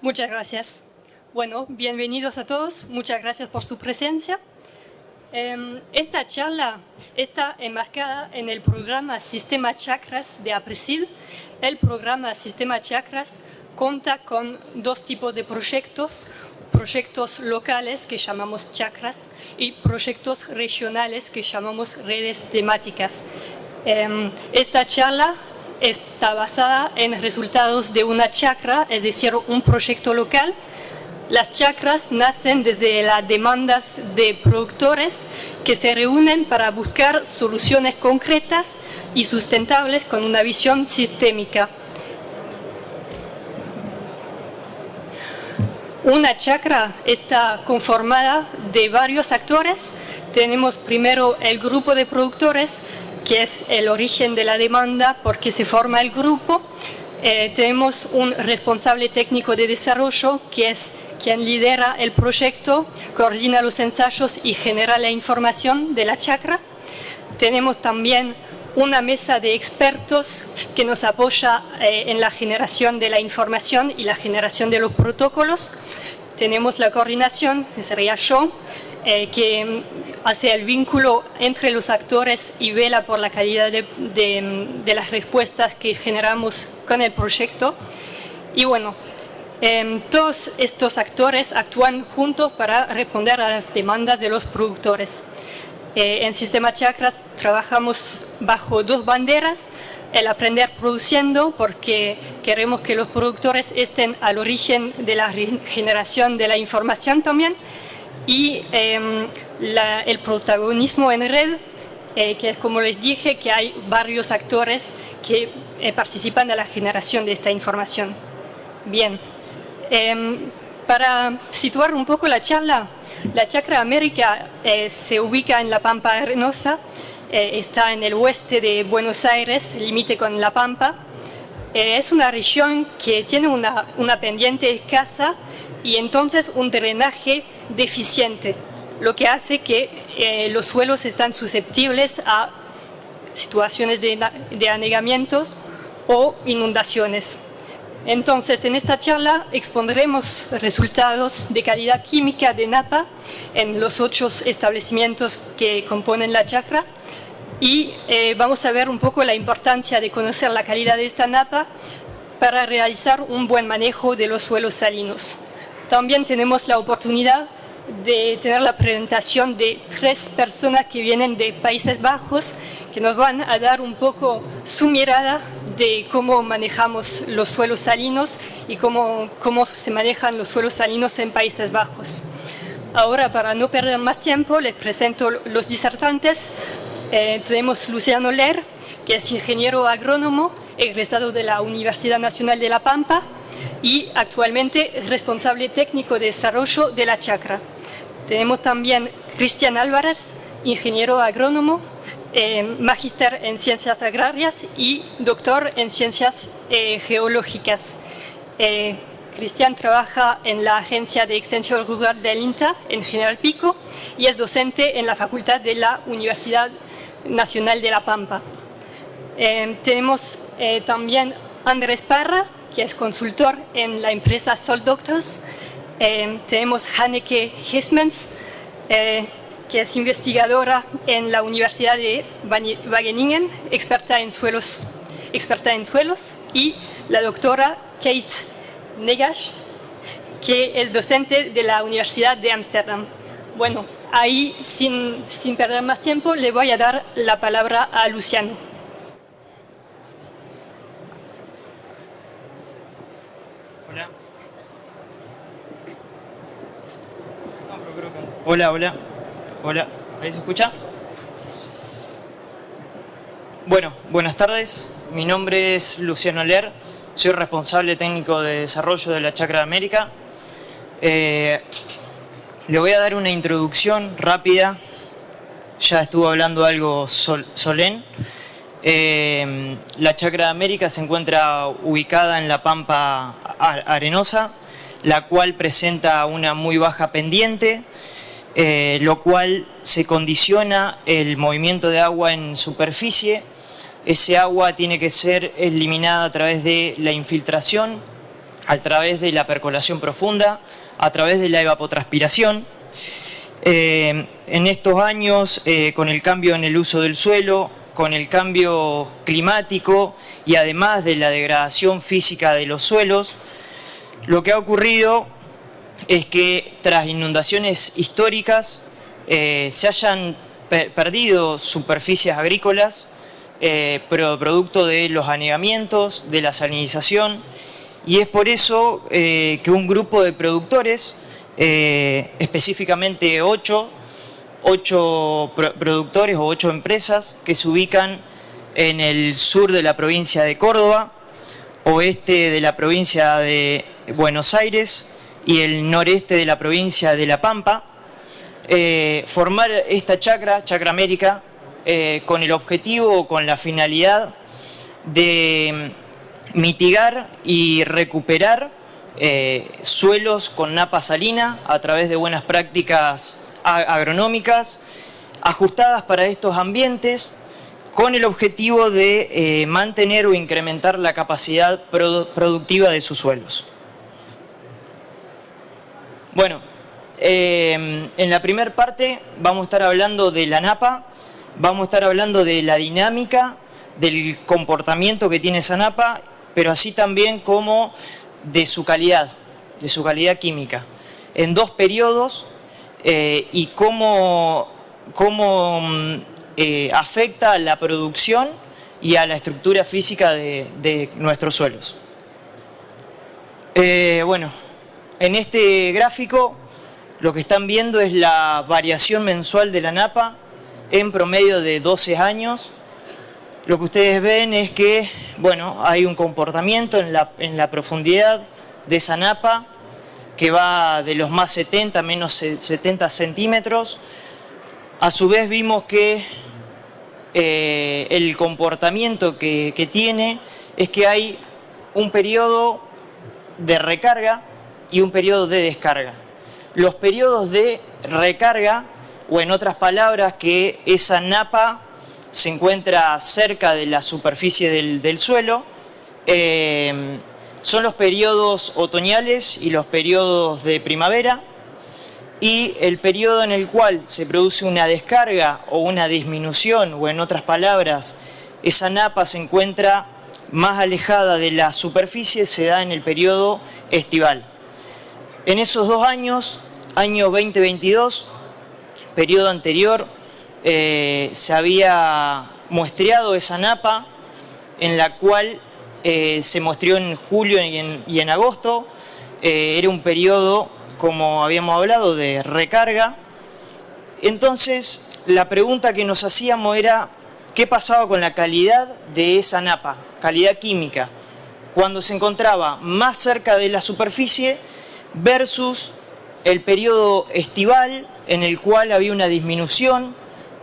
Muchas gracias. Bueno, bienvenidos a todos. Muchas gracias por su presencia. Esta charla está enmarcada en el programa Sistema Chakras de APRESID. El programa Sistema Chakras cuenta con dos tipos de proyectos locales que llamamos chakras y proyectos regionales que llamamos redes temáticas. Esta charla está basada en resultados de una chakra, es decir, un proyecto local. Las chakras nacen desde las demandas de productores que se reúnen para buscar soluciones concretas y sustentables con una visión sistémica. Una chakra está conformada de varios actores. Tenemos primero el grupo de productores, que es el origen de la demanda, porque se forma el grupo. Tenemos un responsable técnico de desarrollo, que es quien lidera el proyecto, coordina los ensayos y genera la información de la chakra. Tenemos también una mesa de expertos que nos apoya en la generación de la información y la generación de los protocolos. Tenemos la coordinación, que sería yo, que hace el vínculo entre los actores y vela por la calidad de las respuestas que generamos con el proyecto. Y bueno, todos estos actores actúan juntos para responder a las demandas de los productores. En Sistema Chakras trabajamos bajo dos banderas: el aprender produciendo, porque queremos que los productores estén al origen de la generación de la información también, y el protagonismo en red, que es, como les dije, que hay varios actores que participan de la generación de esta información. Bien, para situar un poco la charla, la Chacra América se ubica en la Pampa Arenosa, está en el oeste de Buenos Aires, límite con La Pampa. Es una región que tiene una pendiente escasa y entonces un drenaje deficiente, lo que hace que los suelos están susceptibles a situaciones de anegamientos o inundaciones. Entonces, en esta charla expondremos resultados de calidad química de napa en los 8 establecimientos que componen la chacra, y vamos a ver un poco la importancia de conocer la calidad de esta napa para realizar un buen manejo de los suelos salinos. También tenemos la oportunidad de tener la presentación de 3 personas que vienen de Países Bajos, que nos van a dar un poco su mirada de cómo manejamos los suelos salinos y cómo se manejan los suelos salinos en Países Bajos. Ahora, para no perder más tiempo, les presento los disertantes. Tenemos Luciano Ler, que es ingeniero agrónomo, egresado de la Universidad Nacional de La Pampa y actualmente es responsable técnico de desarrollo de la chacra. Tenemos también Cristian Álvarez, ingeniero agrónomo, magíster en ciencias agrarias y doctor en ciencias geológicas. Cristian trabaja en la Agencia de Extensión Rural del INTA en General Pico y es docente en la Facultad de la Universidad Nacional de La Pampa. Tenemos también Andrés Parra, que es consultor en la empresa Sol Doctors. Tenemos Hanneke Hesmens, que es investigadora en la Universidad de Wageningen, experta en suelos, y la doctora Kate Negash, que es docente de la Universidad de Ámsterdam. Bueno, ahí, sin perder más tiempo, le voy a dar la palabra a Luciano. Hola. Hola, ¿ahí se escucha? Bueno, buenas tardes. Mi nombre es Luciano Ler. Soy responsable técnico de desarrollo de la Chacra América. Le voy a dar una introducción rápida. Ya estuvo hablando algo Solén. La Chacra América se encuentra ubicada en la Pampa Arenosa, la cual presenta una muy baja pendiente, lo cual se condiciona el movimiento de agua en superficie. Ese agua tiene que ser eliminada a través de la infiltración a través de la percolación profunda, a través de la evapotranspiración. En estos años, con el cambio en el uso del suelo, con el cambio climático y además de la degradación física de los suelos, lo que ha ocurrido es que tras inundaciones históricas se hayan perdido superficies agrícolas producto de los anegamientos, de la salinización, y es por eso que un grupo de productores, específicamente 8 productores o 8 empresas que se ubican en el sur de la provincia de Córdoba, oeste de la provincia de Buenos Aires y el noreste de la provincia de La Pampa, formar esta Chacra América, con el objetivo o con la finalidad de mitigar y recuperar suelos con napa salina a través de buenas prácticas agronómicas ajustadas para estos ambientes, con el objetivo de mantener o incrementar la capacidad productiva de sus suelos. Bueno, en la primera parte vamos a estar hablando de la napa, vamos a estar hablando de la dinámica, del comportamiento que tiene esa napa, pero así también como de su calidad química, en 2 periodos, y cómo afecta a la producción y a la estructura física de nuestros suelos. Bueno, en este gráfico lo que están viendo es la variación mensual de la napa en promedio de 12 años. Lo que ustedes ven es que, bueno, hay un comportamiento en la profundidad de esa napa que va de los más 70 a menos 70 centímetros. A su vez vimos que el comportamiento que tiene es que hay un periodo de recarga y un periodo de descarga. Los periodos de recarga, o en otras palabras, que esa napa se encuentra cerca de la superficie del suelo, son los periodos otoñales y los periodos de primavera, y el periodo en el cual se produce una descarga o una disminución, o en otras palabras, esa napa se encuentra más alejada de la superficie, se da en el periodo estival. En esos 2 años, año 2022, periodo anterior, se había muestreado esa napa, en la cual se muestreó en julio y en agosto. Era un periodo, como habíamos hablado, de recarga. Entonces, la pregunta que nos hacíamos era qué pasaba con la calidad de esa napa, calidad química, cuando se encontraba más cerca de la superficie versus el periodo estival, en el cual había una disminución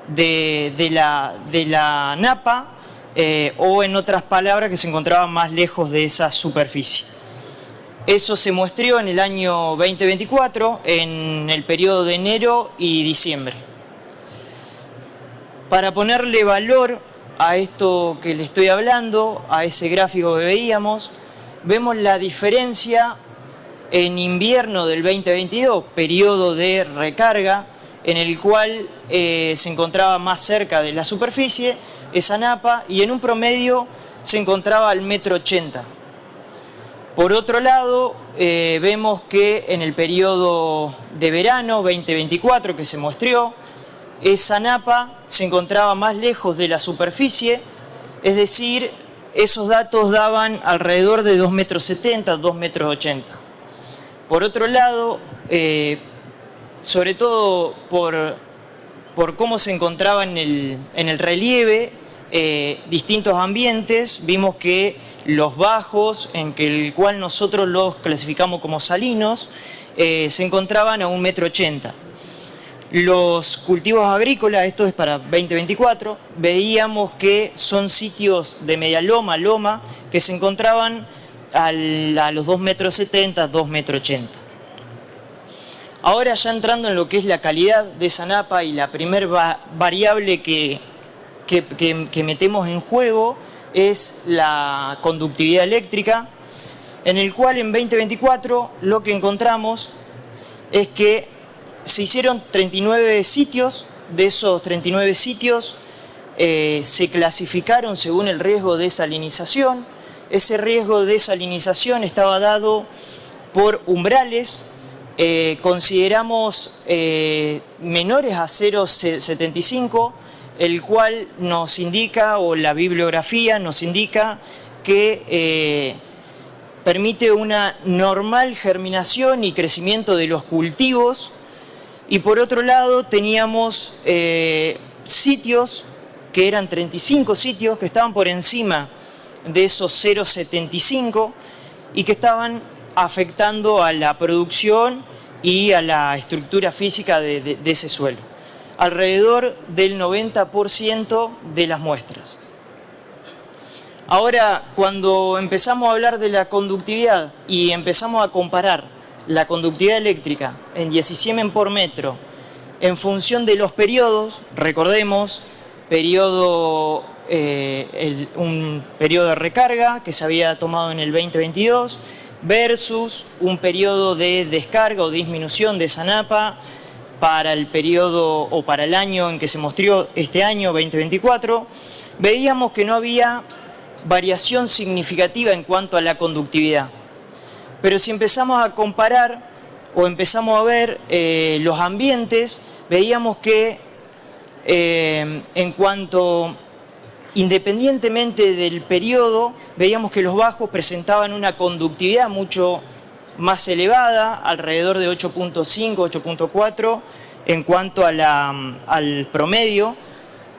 de la napa, o en otras palabras, que se encontraba más lejos de esa superficie. Eso se muestreó en el año 2024, en el periodo de enero y diciembre. Para ponerle valor a esto que le estoy hablando, a ese gráfico que veíamos, vemos la diferencia en invierno del 2022, periodo de recarga, en el cual se encontraba más cerca de la superficie esa napa, y en un promedio se encontraba al 1,80 m. Por otro lado, vemos que en el periodo de verano 2024 que se muestreó, esa napa se encontraba más lejos de la superficie, es decir, esos datos daban alrededor de 2,70 m, 2,80 m. Por otro lado, sobre todo por cómo se encontraba en el relieve, distintos ambientes, vimos que los bajos, en el cual nosotros los clasificamos como salinos, se encontraban a 1,80 m. Los cultivos agrícolas, esto es para 2024, veíamos que son sitios de media loma, que se encontraban a los 2,70 m, 2,80 m. Ahora ya entrando en lo que es la calidad de esa napa, y la primera variable que metemos en juego es la conductividad eléctrica. en el cual en 2024 lo que encontramos es que se hicieron 39 sitios. De esos 39 sitios se clasificaron según el riesgo de salinización. Ese riesgo de salinización estaba dado por umbrales, consideramos menores a 0,75, el cual nos indica, o la bibliografía nos indica, que permite una normal germinación y crecimiento de los cultivos. Y por otro lado teníamos sitios, que eran 35 sitios, que estaban por encima de esos 0,75 y que estaban afectando a la producción y a la estructura física de ese suelo. Alrededor del 90% de las muestras. Ahora, cuando empezamos a hablar de la conductividad y empezamos a comparar la conductividad eléctrica en 10 siemens por metro en función de los periodos, recordemos, un periodo de recarga que se había tomado en el 2022 versus un periodo de descarga o disminución de esa napa para el periodo o para el año en que se mostró este año 2024, veíamos que no había variación significativa en cuanto a la conductividad. Pero si empezamos a comparar o empezamos a ver los ambientes, veíamos que en cuanto, independientemente del periodo, veíamos que los bajos presentaban una conductividad mucho más elevada, alrededor de 8.5, 8.4 en cuanto al promedio,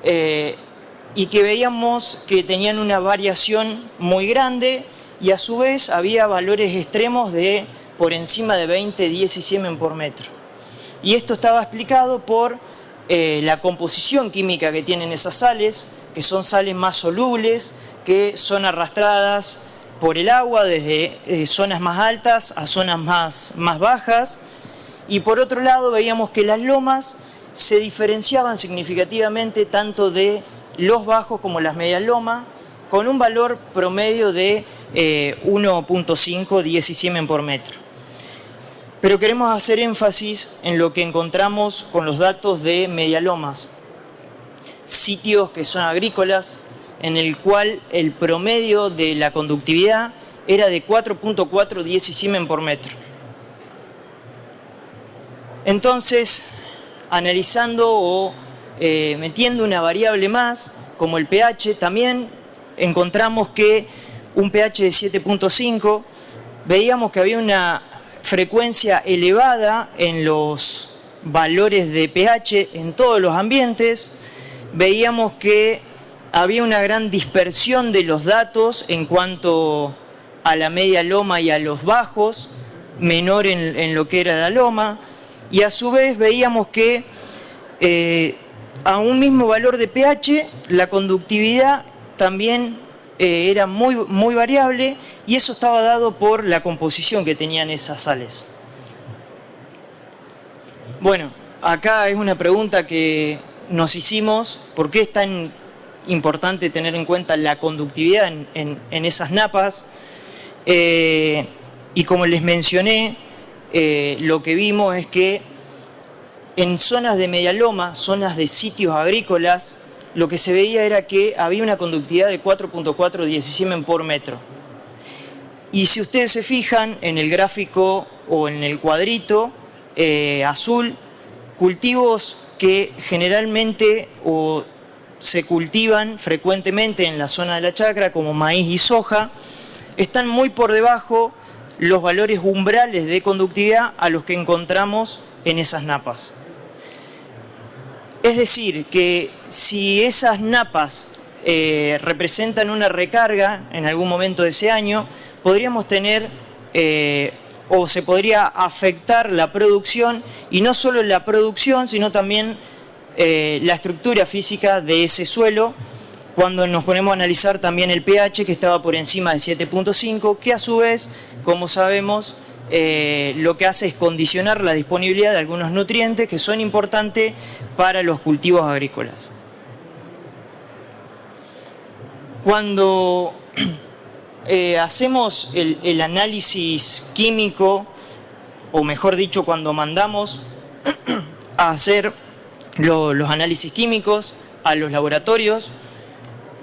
y que veíamos que tenían una variación muy grande y a su vez había valores extremos de por encima de 20, 10 siemens por metro. Y esto estaba explicado por la composición química que tienen esas sales, que son sales más solubles, que son arrastradas por el agua desde zonas más altas a zonas más bajas. Y por otro lado veíamos que las lomas se diferenciaban significativamente tanto de los bajos como las medias lomas, con un valor promedio de 1.5 10 siemens por metro. Pero queremos hacer énfasis en lo que encontramos con los datos de medialomas, sitios que son agrícolas, en el cual el promedio de la conductividad era de 4.4 10 siemens por metro. Entonces, analizando o metiendo una variable más, como el pH, también encontramos que un pH de 7.5, veíamos que había una frecuencia elevada en los valores de pH en todos los ambientes, veíamos que había una gran dispersión de los datos en cuanto a la media loma y a los bajos, menor en lo que era la loma, y a su vez veíamos que a un mismo valor de pH la conductividad también era muy variable, y eso estaba dado por la composición que tenían esas sales. Bueno, acá es una pregunta que nos hicimos: ¿por qué es tan importante tener en cuenta la conductividad en esas napas? Y como les mencioné, lo que vimos es que en zonas de medialoma, zonas de sitios agrícolas, lo que se veía era que había una conductividad de 4.4 10 siemens por metro. Y si ustedes se fijan en el gráfico o en el cuadrito azul, cultivos que generalmente o se cultivan frecuentemente en la zona de la chacra, como maíz y soja, están muy por debajo los valores umbrales de conductividad a los que encontramos en esas napas. Es decir, que si esas napas representan una recarga en algún momento de ese año, podríamos tener o se podría afectar la producción, y no solo la producción, sino también la estructura física de ese suelo, cuando nos ponemos a analizar también el pH, que estaba por encima de 7.5, que a su vez, como sabemos, lo que hace es condicionar la disponibilidad de algunos nutrientes que son importantes para los cultivos agrícolas. Cuando hacemos el análisis químico, o mejor dicho, cuando mandamos a hacer los análisis químicos a los laboratorios,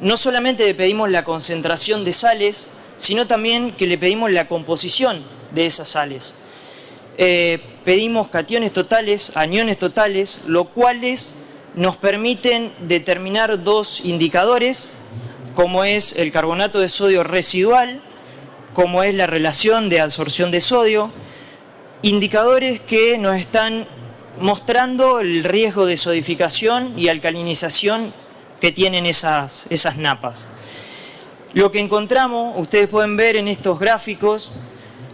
no solamente le pedimos la concentración de sales, sino también que le pedimos la composición de esas sales. Pedimos cationes totales, aniones totales, lo cuales nos permiten determinar dos indicadores, como es el carbonato de sodio residual, como es la relación de absorción de sodio, indicadores que nos están mostrando el riesgo de sodificación y alcalinización que tienen esas napas. Lo que encontramos, ustedes pueden ver en estos gráficos,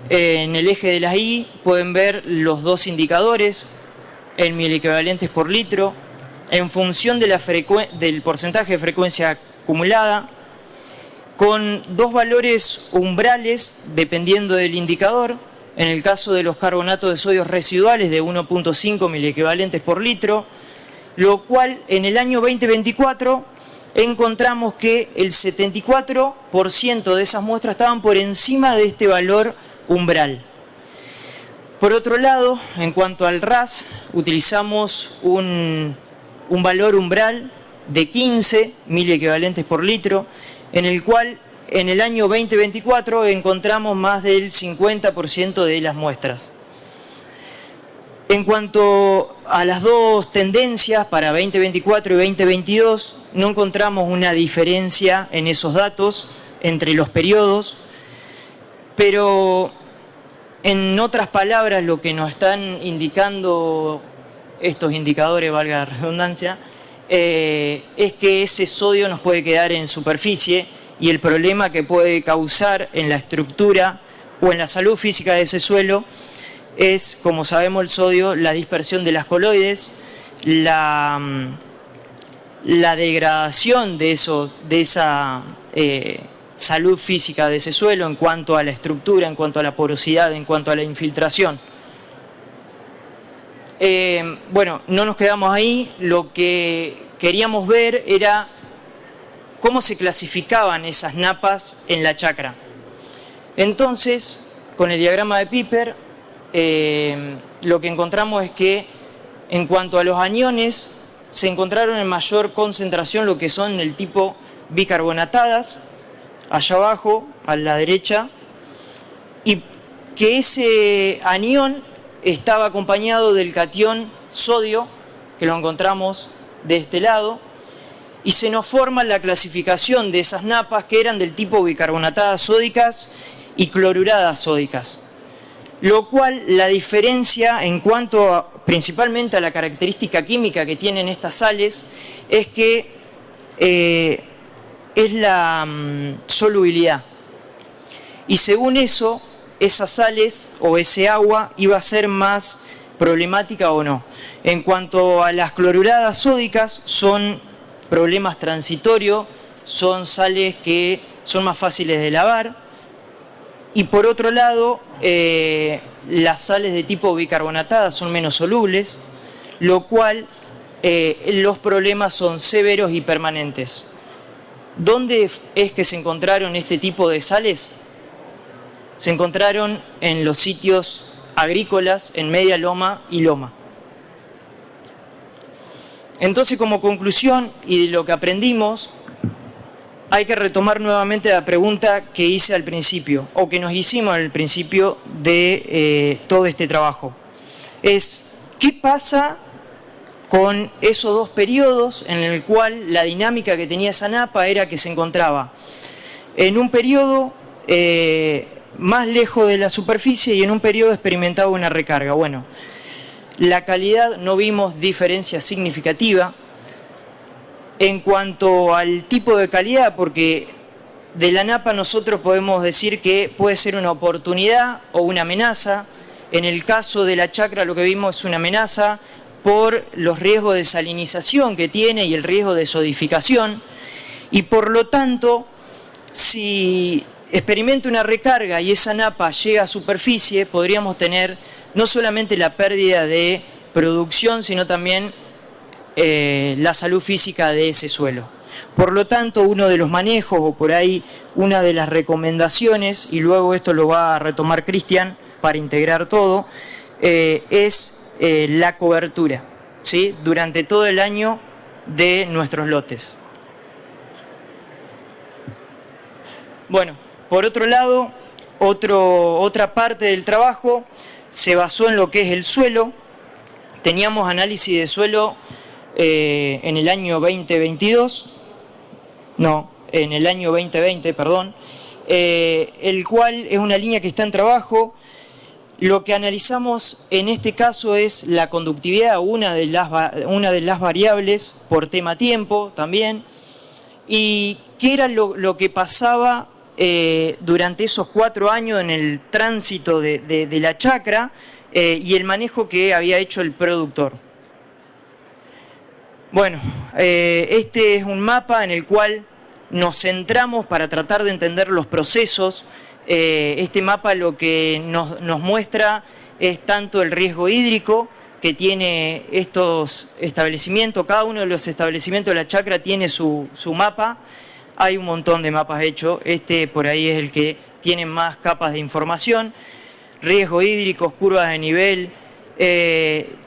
en el eje de las Y, pueden ver los dos indicadores en miliequivalentes por litro, en función de del porcentaje de frecuencia acumulada, con dos valores umbrales dependiendo del indicador. En el caso de los carbonatos de sodio residuales de 1.5 miliequivalentes por litro, lo cual en el año 2024 encontramos que el 74% de esas muestras estaban por encima de este valor umbral. Por otro lado, en cuanto al RAS, utilizamos un valor umbral de 15 miliequivalentes por litro, en el cual en el año 2024 encontramos más del 50% de las muestras. En cuanto a las dos tendencias para 2024 y 2022, no encontramos una diferencia en esos datos entre los periodos, pero en otras palabras lo que nos están indicando estos indicadores, valga la redundancia, es que ese sodio nos puede quedar en superficie y el problema que puede causar en la estructura o en la salud física de ese suelo es, como sabemos, el sodio, la dispersión de las coloides, la degradación de esa salud física de ese suelo en cuanto a la estructura, en cuanto a la porosidad, en cuanto a la infiltración. Bueno, no nos quedamos ahí, lo que queríamos ver era cómo se clasificaban esas napas en la chacra. Entonces, con el diagrama de Piper, lo que encontramos es que en cuanto a los aniones, se encontraron en mayor concentración lo que son el tipo bicarbonatadas, allá abajo, a la derecha, y que ese anión estaba acompañado del catión sodio, que lo encontramos de este lado, y se nos forma la clasificación de esas napas que eran del tipo bicarbonatadas sódicas y cloruradas sódicas. Lo cual la diferencia en cuanto principalmente a la característica química que tienen estas sales es que es la solubilidad. Y según eso, esas sales o ese agua iba a ser más problemática o no. En cuanto a las cloruradas sódicas, son problemas transitorios, son sales que son más fáciles de lavar. Y por otro lado, las sales de tipo bicarbonatadas son menos solubles, lo cual los problemas son severos y permanentes. ¿Dónde es que se encontraron este tipo de sales? Se encontraron en los sitios agrícolas, en media loma y loma. Entonces, como conclusión y de lo que aprendimos, hay que retomar nuevamente la pregunta que hice al principio, o que nos hicimos al principio de todo este trabajo. Es, ¿qué pasa con esos dos periodos en el cual la dinámica que tenía esa napa era que se encontraba en un periodo más lejos de la superficie y en un periodo experimentaba una recarga? Bueno, la calidad no vimos diferencia significativa. En cuanto al tipo de calidad, porque de la napa nosotros podemos decir que puede ser una oportunidad o una amenaza. En el caso de la chacra lo que vimos es una amenaza por los riesgos de salinización que tiene y el riesgo de sodificación. Y por lo tanto, si experimenta una recarga y esa napa llega a superficie, podríamos tener no solamente la pérdida de producción, sino también la salud física de ese suelo. Por lo tanto, uno de los manejos, o por ahí una de las recomendaciones, y luego esto lo va a retomar Cristian para integrar todo, es la cobertura, ¿sí?, durante todo el año de nuestros lotes. Bueno, por otro lado, otra parte del trabajo se basó en lo que es el suelo. Teníamos análisis de suelo en el año 2022, no, en el año 2020, perdón, el cual es una línea que está en trabajo. Lo que analizamos en este caso es la conductividad, una de las variables por tema tiempo también, y qué era lo que pasaba durante esos 4 años en el tránsito de la chacra y el manejo que había hecho el productor. Bueno, este es un mapa en el cual nos centramos para tratar de entender los procesos. Este mapa lo que nos muestra es tanto el riesgo hídrico que tiene estos establecimientos. Cada uno de los establecimientos de la chacra tiene su mapa. Hay un montón de mapas hechos. Este por ahí es el que tiene más capas de información. Riesgo hídrico, curvas de nivel,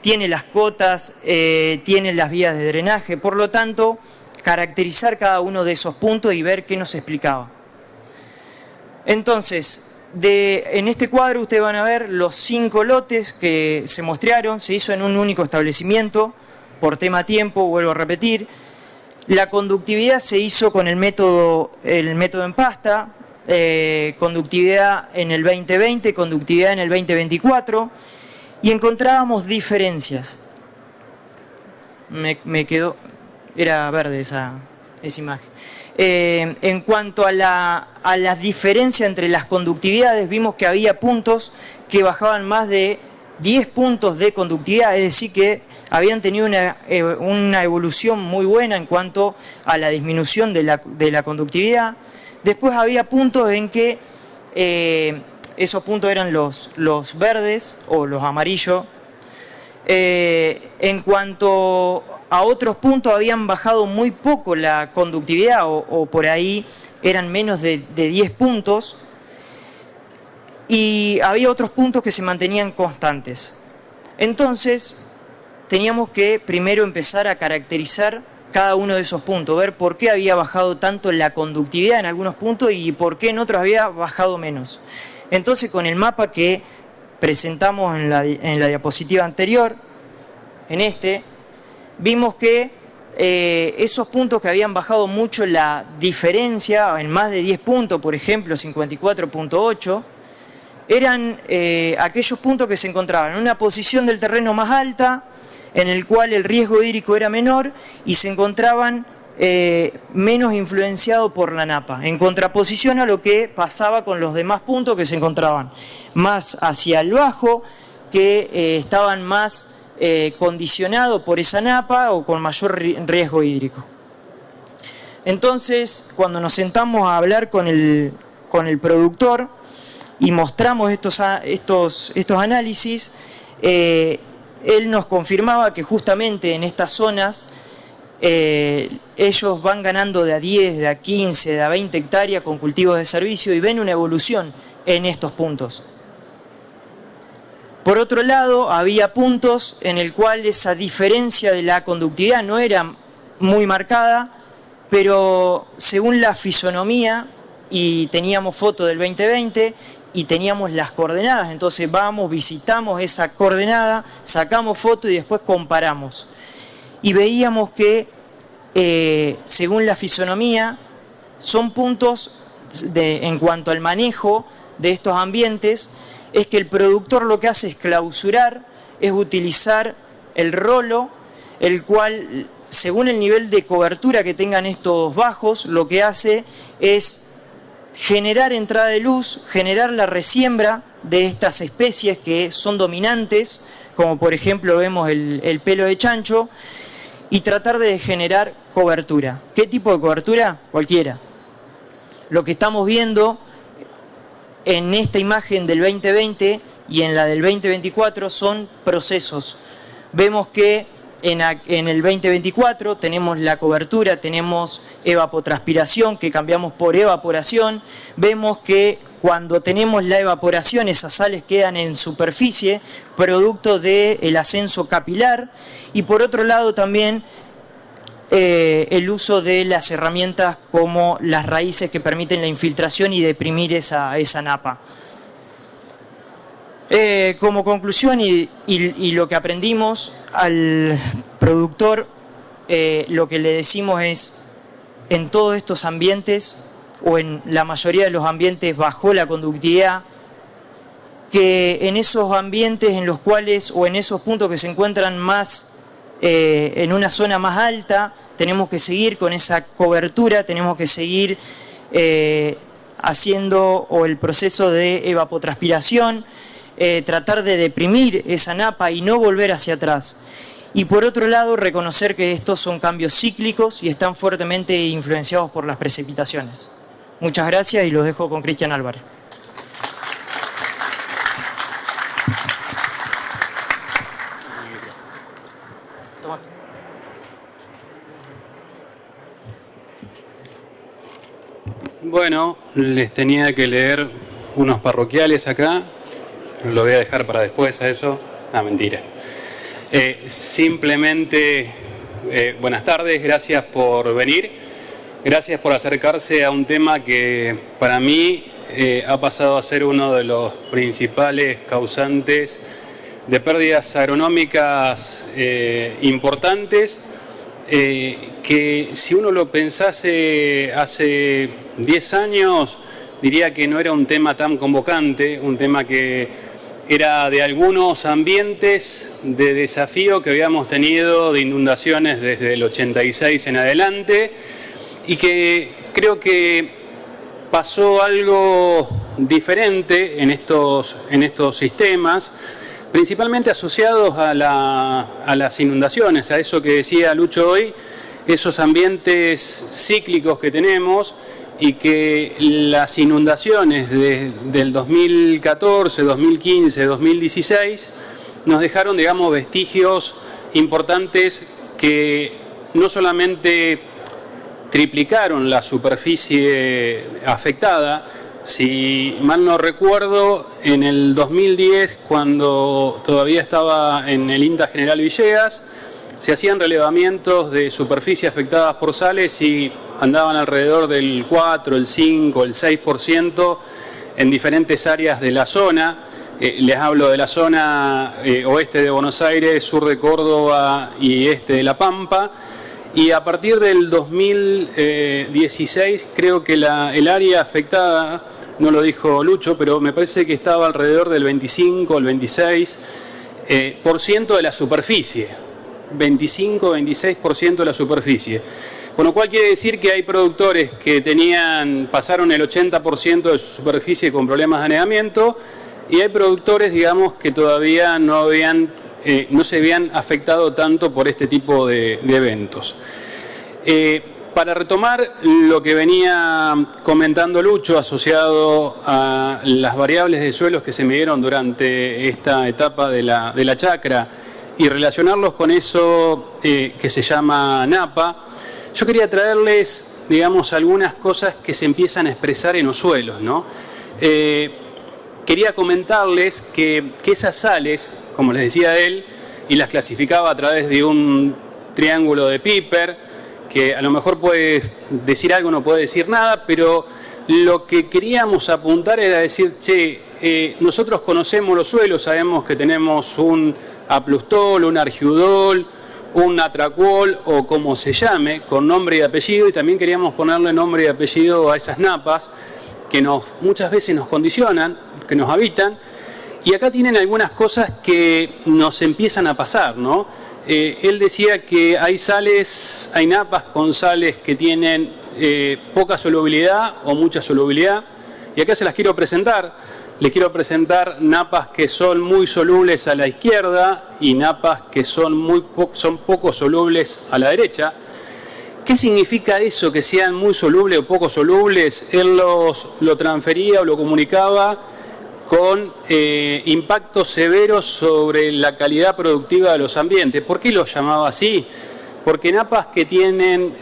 tiene las cotas, tiene las vías de drenaje. Por lo tanto, caracterizar cada uno de esos puntos y ver qué nos explicaba. Entonces, en este cuadro ustedes van a ver los 5 lotes que se mostraron. Se hizo en un único establecimiento por tema tiempo, vuelvo a repetir. La conductividad se hizo con el método en pasta, conductividad en el 2020, conductividad en el 2024, y encontrábamos diferencias. Me quedó, era verde esa imagen. En cuanto a las diferencias entre las conductividades, vimos que había puntos que bajaban más de 10 puntos de conductividad, es decir que habían tenido una evolución muy buena en cuanto a la disminución de la conductividad. Después había puntos en que esos puntos eran los verdes o los amarillos. En cuanto a otros puntos habían bajado muy poco la conductividad o por ahí eran menos de 10 puntos. Y había otros puntos que se mantenían constantes. Entonces, teníamos que primero empezar a caracterizar cada uno de esos puntos, ver por qué había bajado tanto la conductividad en algunos puntos y por qué en otros había bajado menos. Entonces, con el mapa que presentamos en la diapositiva anterior, vimos que esos puntos que habían bajado mucho la diferencia, en más de 10 puntos, por ejemplo, 54.8, eran aquellos puntos que se encontraban en una posición del terreno más alta, en el cual el riesgo hídrico era menor y se encontraban menos influenciados por la napa, en contraposición a lo que pasaba con los demás puntos que se encontraban más hacia el bajo, que estaban más condicionados por esa napa o con mayor riesgo hídrico. Entonces, cuando nos sentamos a hablar con el productor y mostramos estos análisis, él nos confirmaba que justamente en estas zonas ellos van ganando de a 10, de a 15, de a 20 hectáreas con cultivos de servicio y ven una evolución en estos puntos. Por otro lado, había puntos en el cual esa diferencia de la conductividad no era muy marcada, pero según la fisonomía, y teníamos foto del 2020, y teníamos las coordenadas, entonces vamos, visitamos esa coordenada, sacamos foto y después comparamos. Y veíamos que, según la fisonomía, son puntos en cuanto al manejo de estos ambientes, es que el productor lo que hace es clausurar, es utilizar el rolo, el cual, según el nivel de cobertura que tengan estos bajos, lo que hace es generar entrada de luz, generar la resiembra de estas especies que son dominantes, como por ejemplo vemos el pelo de chancho, y tratar de generar cobertura. ¿Qué tipo de cobertura? Cualquiera. Lo que estamos viendo en esta imagen del 2020 y en la del 2024 son procesos. Vemos que en el 2024 tenemos la cobertura, tenemos evapotranspiración que cambiamos por evaporación. Vemos que cuando tenemos la evaporación esas sales quedan en superficie producto del ascenso capilar, y por otro lado también el uso de las herramientas como las raíces que permiten la infiltración y deprimir esa napa. Como conclusión y lo que aprendimos al productor, lo que le decimos es, en todos estos ambientes, o en la mayoría de los ambientes bajo la conductividad, que en esos ambientes en los cuales, o en esos puntos que se encuentran más en una zona más alta, tenemos que seguir con esa cobertura, tenemos que seguir haciendo el proceso de evapotranspiración, tratar de deprimir esa napa y no volver hacia atrás. Y por otro lado, reconocer que estos son cambios cíclicos y están fuertemente influenciados por las precipitaciones. Muchas gracias y los dejo con Cristian Álvarez. Bueno, les tenía que leer unos parroquiales acá. Lo voy a dejar para después a eso. Ah, mentira. Simplemente, buenas tardes, gracias por venir. Gracias por acercarse a un tema que para mí ha pasado a ser uno de los principales causantes de pérdidas agronómicas importantes, que si uno lo pensase hace 10 años, diría que no era un tema tan convocante, un tema que era de algunos ambientes de desafío que habíamos tenido de inundaciones desde el 86 en adelante, y que creo que pasó algo diferente en estos sistemas, principalmente asociados a las inundaciones, a eso que decía Lucho hoy, esos ambientes cíclicos que tenemos, y que las inundaciones del 2014, 2015, 2016 nos dejaron, digamos, vestigios importantes que no solamente triplicaron la superficie afectada. Si mal no recuerdo, en el 2010, cuando todavía estaba en el INTA General Villegas, se hacían relevamientos de superficie afectadas por sales y andaban alrededor del 4, el 5, el 6% en diferentes áreas de la zona. Les hablo de la zona oeste de Buenos Aires, sur de Córdoba y este de La Pampa. Y a partir del 2016 creo que el área afectada, no lo dijo Lucho, pero me parece que estaba alrededor del 25, el 26% de la superficie. 25-26% de la superficie. Con lo cual quiere decir que hay productores que pasaron el 80% de su superficie con problemas de anegamiento, y hay productores, digamos, que todavía no se habían afectado tanto por este tipo de eventos. Para retomar lo que venía comentando Lucho, asociado a las variables de suelos que se midieron durante esta etapa de la chacra, y relacionarlos con eso que se llama napa, yo quería traerles, digamos, algunas cosas que se empiezan a expresar en los suelos, ¿no? Quería comentarles que esas sales, como les decía él, y las clasificaba a través de un triángulo de Piper, que a lo mejor puede decir algo, no puede decir nada, pero lo que queríamos apuntar era decir, nosotros conocemos los suelos, sabemos que tenemos un aplustol, un argiudol, un atracuol, o como se llame, con nombre y apellido, y también queríamos ponerle nombre y apellido a esas napas que muchas veces nos condicionan, que nos habitan, y acá tienen algunas cosas que nos empiezan a pasar, ¿no? Él decía que hay napas con sales que tienen poca solubilidad o mucha solubilidad, y acá se las quiero presentar. Les quiero presentar napas que son muy solubles a la izquierda y napas que son poco solubles a la derecha. ¿Qué significa eso, que sean muy solubles o poco solubles? Él lo transfería o lo comunicaba con impactos severos sobre la calidad productiva de los ambientes. ¿Por qué los llamaba así? Porque napas que tienen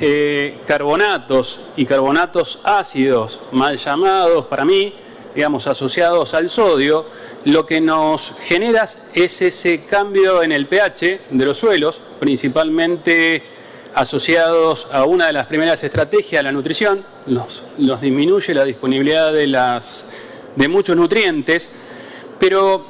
carbonatos y carbonatos ácidos, mal llamados para mí, digamos asociados al sodio, lo que nos genera es ese cambio en el pH de los suelos, principalmente asociados a una de las primeras estrategias, la nutrición, los disminuye la disponibilidad de muchos nutrientes, pero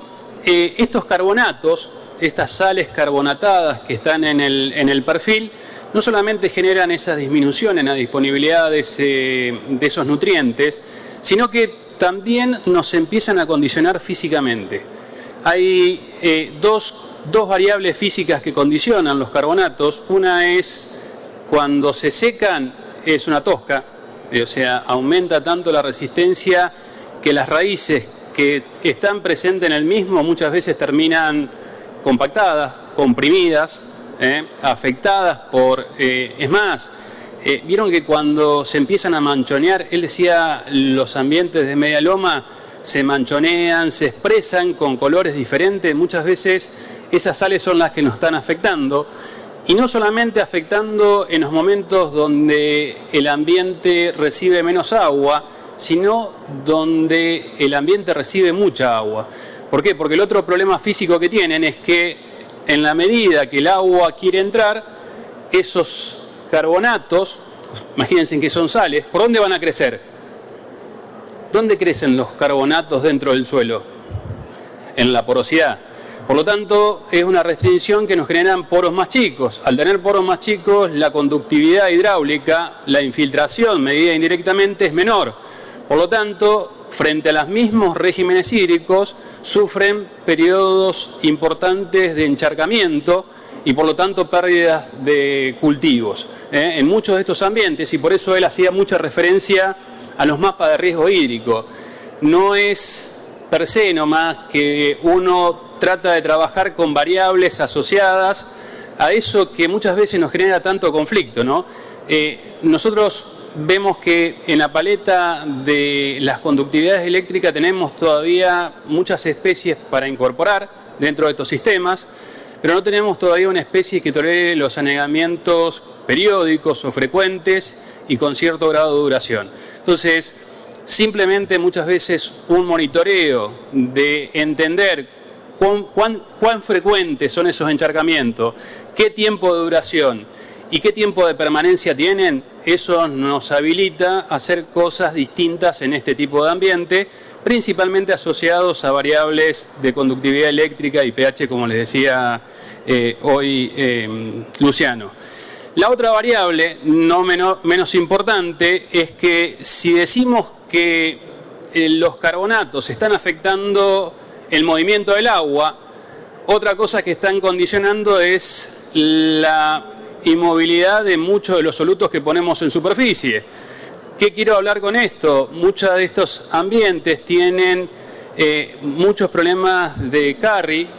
estos carbonatos, estas sales carbonatadas que están en el perfil, no solamente generan esa disminución en la disponibilidad de esos nutrientes, sino que también nos empiezan a condicionar físicamente. Hay dos variables físicas que condicionan los carbonatos. Una es cuando se secan, es una tosca, o sea, aumenta tanto la resistencia que las raíces que están presentes en el mismo muchas veces terminan compactadas, comprimidas, afectadas por... es más, vieron que cuando se empiezan a manchonear, él decía, los ambientes de media loma se manchonean, se expresan con colores diferentes, muchas veces esas sales son las que nos están afectando, y no solamente afectando en los momentos donde el ambiente recibe menos agua, sino donde el ambiente recibe mucha agua. ¿Por qué? Porque el otro problema físico que tienen es que en la medida que el agua quiere entrar, esos carbonatos, imagínense que son sales, ¿por dónde van a crecer? ¿Dónde crecen los carbonatos dentro del suelo? En la porosidad. Por lo tanto, es una restricción que nos generan poros más chicos. Al tener poros más chicos, la conductividad hidráulica, la infiltración medida indirectamente es menor. Por lo tanto, frente a los mismos regímenes hídricos, sufren periodos importantes de encharcamiento y por lo tanto pérdidas de cultivos en muchos de estos ambientes, y por eso él hacía mucha referencia a los mapas de riesgo hídrico. No es per se nomás que uno trata de trabajar con variables asociadas a eso que muchas veces nos genera tanto conflicto, ¿no? Nosotros vemos que en la paleta de las conductividades eléctricas tenemos todavía muchas especies para incorporar dentro de estos sistemas, pero no tenemos todavía una especie que tolere los anegamientos periódicos o frecuentes y con cierto grado de duración. Entonces, simplemente muchas veces un monitoreo de entender cuán frecuentes son esos encharcamientos, qué tiempo de duración y qué tiempo de permanencia tienen, eso nos habilita a hacer cosas distintas en este tipo de ambiente, principalmente asociados a variables de conductividad eléctrica y pH, como les decía hoy Luciano. La otra variable, no menos importante, es que si decimos que los carbonatos están afectando el movimiento del agua, otra cosa que están condicionando es la inmovilidad de muchos de los solutos que ponemos en superficie. ¿Qué quiero hablar con esto? Muchos de estos ambientes tienen muchos problemas de carry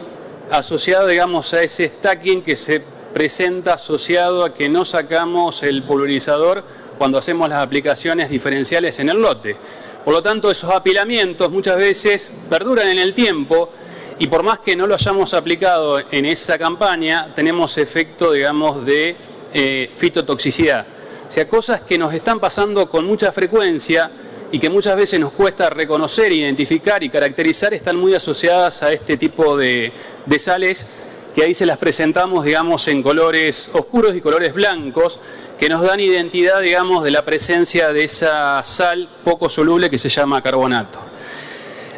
asociado, digamos, a ese stacking que se presenta asociado a que no sacamos el pulverizador cuando hacemos las aplicaciones diferenciales en el lote. Por lo tanto, esos apilamientos muchas veces perduran en el tiempo y por más que no lo hayamos aplicado en esa campaña, tenemos efecto, digamos, de fitotoxicidad. O sea, cosas que nos están pasando con mucha frecuencia y que muchas veces nos cuesta reconocer, identificar y caracterizar, están muy asociadas a este tipo de sales, que ahí se las presentamos, digamos, en colores oscuros y colores blancos, que nos dan identidad, digamos, de la presencia de esa sal poco soluble que se llama carbonato.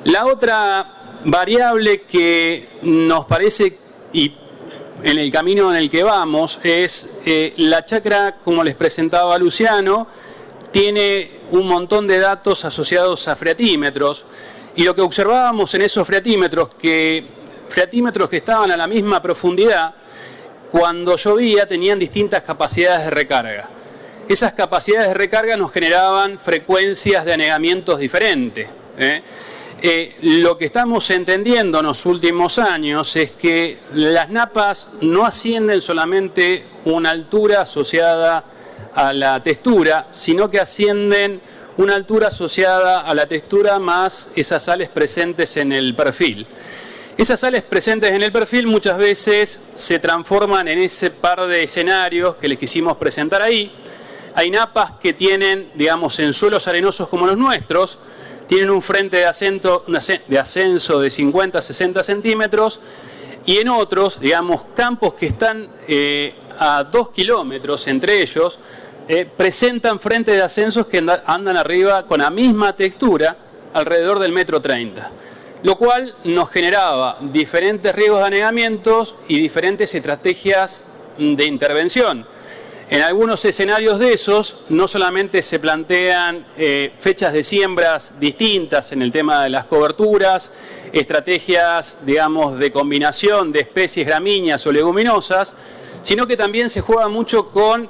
La otra variable que nos parece, y en el camino en el que vamos, es la chacra, como les presentaba Luciano, tiene un montón de datos asociados a freatímetros, y lo que observábamos en esos freatímetros que estaban a la misma profundidad, cuando llovía tenían distintas capacidades de recarga. Esas capacidades de recarga nos generaban frecuencias de anegamientos diferentes. Lo que estamos entendiendo en los últimos años es que las napas no ascienden solamente una altura asociada a la textura, sino que ascienden una altura asociada a la textura más esas sales presentes en el perfil. Esas sales presentes en el perfil muchas veces se transforman en ese par de escenarios que les quisimos presentar ahí. Hay napas que tienen, digamos, en suelos arenosos como los nuestros, tienen un frente de ascenso de 50 a 60 centímetros, y en otros, digamos, campos que están a 2 kilómetros entre ellos, presentan frentes de ascensos que andan arriba con la misma textura, alrededor del 1,30 m, lo cual nos generaba diferentes riesgos de anegamientos y diferentes estrategias de intervención. En algunos escenarios de esos, no solamente se plantean fechas de siembras distintas en el tema de las coberturas, estrategias, digamos, de combinación de especies gramíneas o leguminosas, sino que también se juega mucho con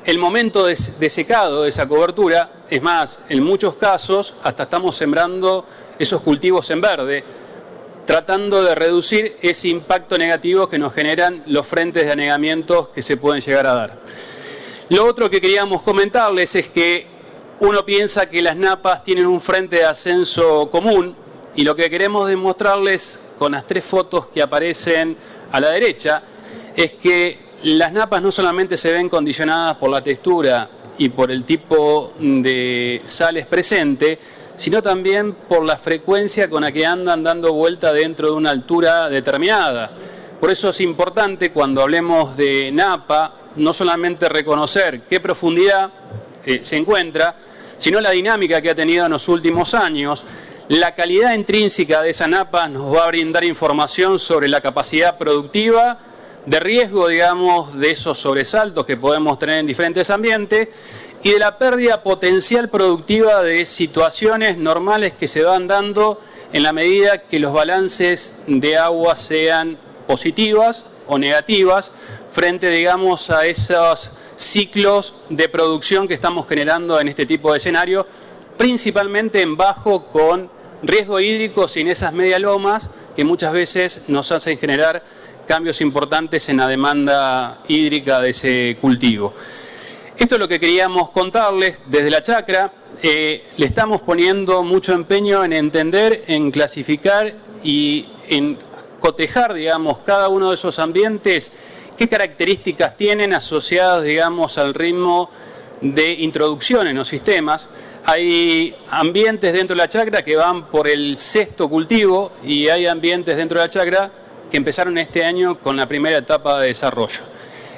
el momento de secado de esa cobertura. Es más, en muchos casos hasta estamos sembrando esos cultivos en verde, tratando de reducir ese impacto negativo que nos generan los frentes de anegamientos que se pueden llegar a dar. Lo otro que queríamos comentarles es que uno piensa que las napas tienen un frente de ascenso común, y lo que queremos demostrarles con las 3 fotos que aparecen a la derecha es que las napas no solamente se ven condicionadas por la textura y por el tipo de sales presente, sino también por la frecuencia con la que andan dando vuelta dentro de una altura determinada. Por eso es importante, cuando hablemos de napa, no solamente reconocer qué profundidad se encuentra, sino la dinámica que ha tenido en los últimos años. La calidad intrínseca de esa napa nos va a brindar información sobre la capacidad productiva, de riesgo, digamos, de esos sobresaltos que podemos tener en diferentes ambientes, y de la pérdida potencial productiva de situaciones normales que se van dando en la medida que los balances de agua sean positivas o negativas frente, digamos, a esos ciclos de producción que estamos generando en este tipo de escenario, principalmente en bajo con riesgo hídrico, sin esas medialomas que muchas veces nos hacen generar cambios importantes en la demanda hídrica de ese cultivo. Esto es lo que queríamos contarles desde la chacra. Le estamos poniendo mucho empeño en entender, en clasificar y en cotejar, digamos, cada uno de esos ambientes, qué características tienen asociadas, digamos, al ritmo de introducción en los sistemas. Hay ambientes dentro de la chacra que van por el 6º cultivo, y hay ambientes dentro de la chacra que empezaron este año con la primera etapa de desarrollo.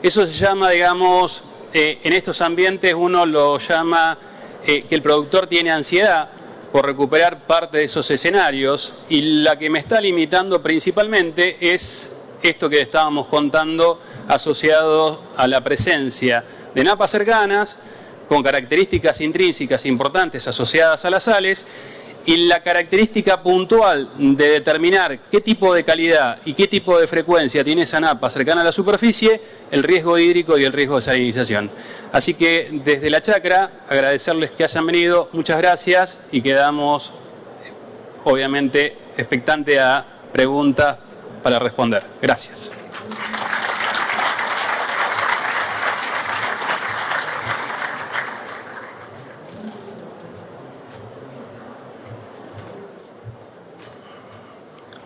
Eso se llama, digamos, en estos ambientes uno lo llama que el productor tiene ansiedad por recuperar parte de esos escenarios, y la que me está limitando principalmente es esto que estábamos contando, asociado a la presencia de napas cercanas con características intrínsecas importantes asociadas a las sales, y la característica puntual de determinar qué tipo de calidad y qué tipo de frecuencia tiene esa napa cercana a la superficie, el riesgo hídrico y el riesgo de salinización. Así que desde la chacra, agradecerles que hayan venido, muchas gracias, y quedamos obviamente expectantes a preguntas para responder. Gracias.